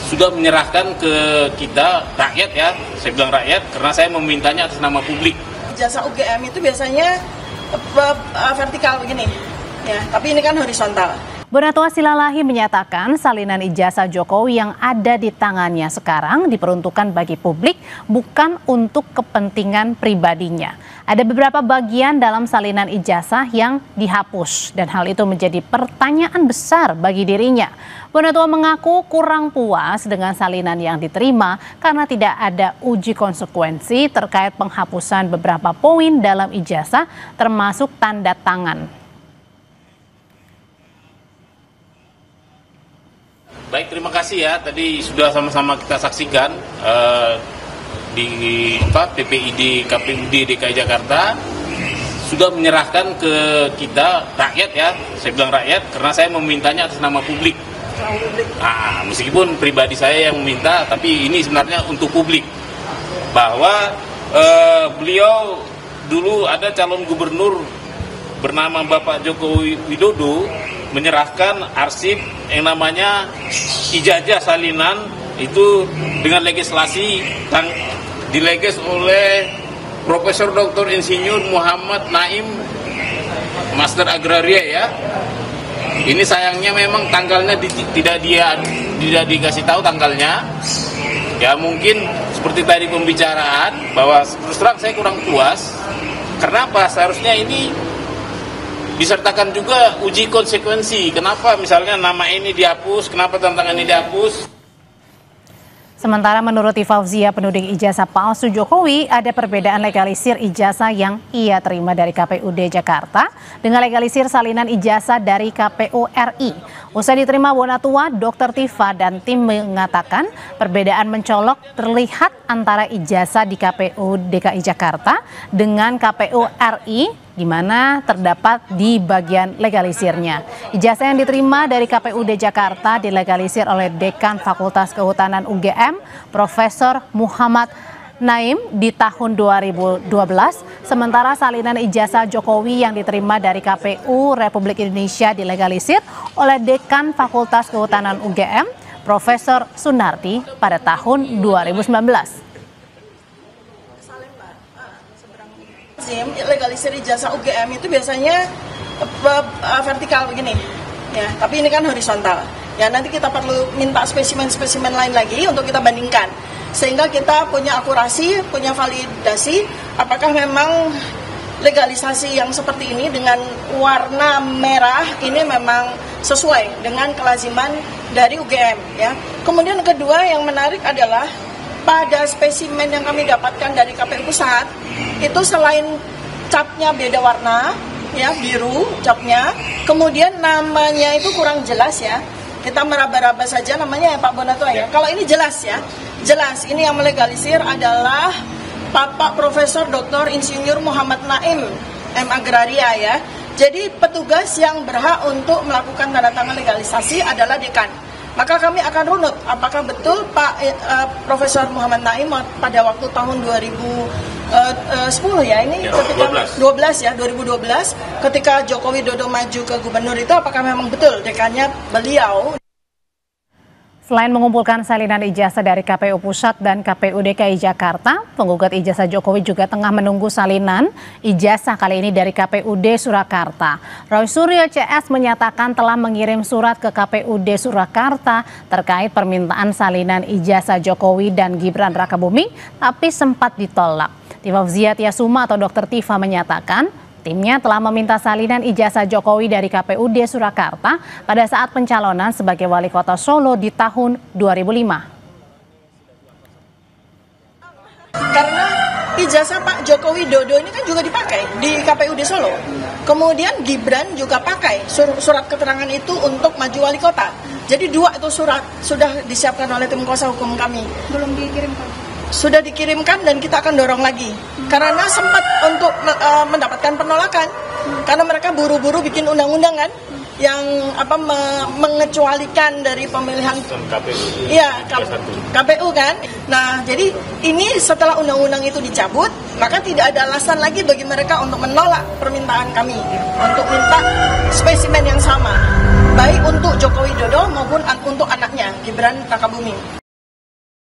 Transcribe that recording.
sudah menyerahkan ke kita rakyat ya, saya bilang rakyat karena saya memintanya atas nama publik. Ijazah UGM itu biasanya vertikal begini, ya, tapi ini kan horizontal. Bonatua Silalahi menyatakan salinan ijazah Jokowi yang ada di tangannya sekarang diperuntukkan bagi publik, bukan untuk kepentingan pribadinya. Ada beberapa bagian dalam salinan ijazah yang dihapus dan hal itu menjadi pertanyaan besar bagi dirinya. Bonatua mengaku kurang puas dengan salinan yang diterima karena tidak ada uji konsekuensi terkait penghapusan beberapa poin dalam ijazah termasuk tanda tangan. Baik, terima kasih ya. Tadi sudah sama-sama kita saksikan di PPID KPUD DKI Jakarta sudah menyerahkan ke kita rakyat ya. Saya bilang rakyat karena saya memintanya atas nama publik. Nah, meskipun pribadi saya yang meminta, tapi ini sebenarnya untuk publik. Bahwa beliau dulu ada calon gubernur bernama Bapak Joko Widodo menyerahkan arsip yang namanya ijazah salinan itu dengan legislasi dileges oleh Profesor Dr. Insinyur Muhammad Naim, Master Agraria ya. Ini sayangnya memang tanggalnya tidak dikasih tahu tanggalnya. Ya mungkin seperti tadi pembicaraan bahwa terus terang saya kurang puas. Kenapa? Seharusnya ini disertakan juga uji konsekuensi. Kenapa misalnya nama ini dihapus, kenapa tantangan ini dihapus? Sementara menurut Fauzia, penuding ijazah palsu Jokowi, ada perbedaan legalisir ijazah yang ia terima dari KPUD Jakarta dengan legalisir salinan ijazah dari KPU RI. Usai diterima Bonatua, Dr. Tifa dan tim mengatakan perbedaan mencolok terlihat antara ijazah di KPU DKI Jakarta dengan KPU RI, di mana terdapat di bagian legalisirnya. Ijazah yang diterima dari KPUD Jakarta dilegalisir oleh Dekan Fakultas Kehutanan UGM, Profesor Muhammad Naim di tahun 2012, sementara salinan ijazah Jokowi yang diterima dari KPU Republik Indonesia dilegalisir oleh Dekan Fakultas Kehutanan UGM, Profesor Sunardi pada tahun 2019. Legalisir ijazah UGM itu biasanya vertikal begini, ya, tapi ini kan horizontal. Ya, nanti kita perlu minta spesimen-spesimen lain lagi untuk kita bandingkan, sehingga kita punya akurasi, punya validasi, apakah memang legalisasi yang seperti ini dengan warna merah ini memang sesuai dengan kelaziman dari UGM. Ya. Kemudian kedua yang menarik adalah pada spesimen yang kami dapatkan dari KPU Pusat, itu selain capnya beda warna, ya biru capnya, kemudian namanya itu kurang jelas ya. Kita meraba-raba saja namanya ya Pak Bonatua ya. Kalau ini jelas ya, jelas ini yang melegalisir adalah Bapak Profesor Dr. Insinyur Muhammad Naim, M Agraria ya. Jadi petugas yang berhak untuk melakukan tanda tangan legalisasi adalah dekan. Maka kami akan runut apakah betul Pak Profesor Muhammad Naim pada waktu tahun 2010 ya, ini ketika 2012 ketika Joko Widodo maju ke gubernur itu apakah memang betul dekannya beliau. Selain mengumpulkan salinan ijazah dari KPU Pusat dan KPU DKI Jakarta, penggugat ijazah Jokowi juga tengah menunggu salinan ijazah kali ini dari KPUD Surakarta. Roy Suryo CS menyatakan telah mengirim surat ke KPUD Surakarta terkait permintaan salinan ijazah Jokowi dan Gibran Rakabuming, tapi sempat ditolak. Fauzia Tiasuma atau Dr. Tifa menyatakan timnya telah meminta salinan ijazah Jokowi dari KPUD Surakarta pada saat pencalonan sebagai wali kota Solo di tahun 2005. Karena ijazah Pak Joko Widodo ini kan juga dipakai di KPUD Solo. Kemudian Gibran juga pakai surat keterangan itu untuk maju wali kota. Jadi dua itu surat sudah disiapkan oleh tim kuasa hukum kami. Belum dikirimkan? Sudah dikirimkan dan kita akan dorong lagi. Karena sempat untuk mendapatkan penolakan. Karena mereka buru-buru bikin undang-undang kan. yang mengecualikan dari pemilihan KPU. Iya, KPU kan. Nah, jadi ini setelah undang-undang itu dicabut, maka tidak ada alasan lagi bagi mereka untuk menolak permintaan kami untuk minta spesimen yang sama, baik untuk Joko Widodo maupun untuk anaknya Gibran Rakabuming.